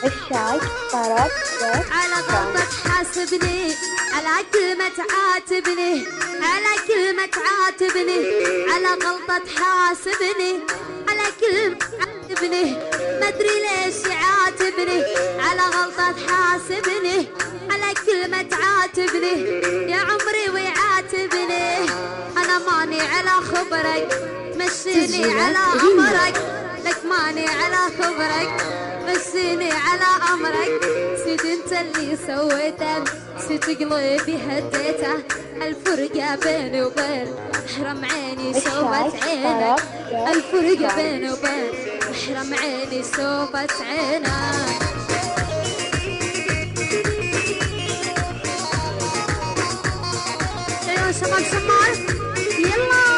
الشاي طرب على غلطة حاسبني، على كلمة تعاتبني، على كلمة تعاتبني، على غلطة حاسبني، على كلمة تعاتبني، ما ادري ليش يعاتبني، على غلطة حاسبني، على كلمة تعاتبني، يا عمري ويعاتبني، انا ماني على خبرك، مشيني على امرك، لك ماني على خبرك، مشيني على امرك، سيد انت اللي سويته، سيد قلبي هديته، الفرقة بيني وبين محرم عيني شوفت عينك، الفرقة بيني وبين محرم عيني شوفت عينك. يا شباب شمال يلا.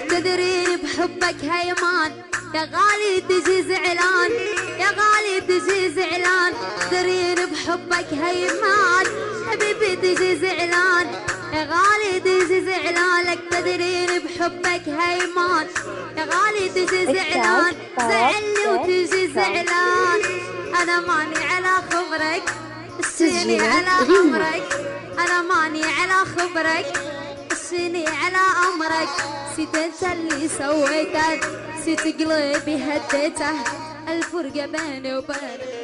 تدرين بحبك هيمان، يا غالي تجي زعلان، يا غالي تجي زعلان، تدرين بحبك هيمان، حبيبي تجي زعلان، يا غالي تجي زعلان، لك تدرين بحبك هيمان، يا غالي تجي زعلان، زعلني وتجي زعلان، انا ماني على خبرك، اشيني على امرك، انا ماني على خبرك، مشيني على امرك، سيت انت اللي سويته، سيت قلبي هديته، الفرقة بيني وبينك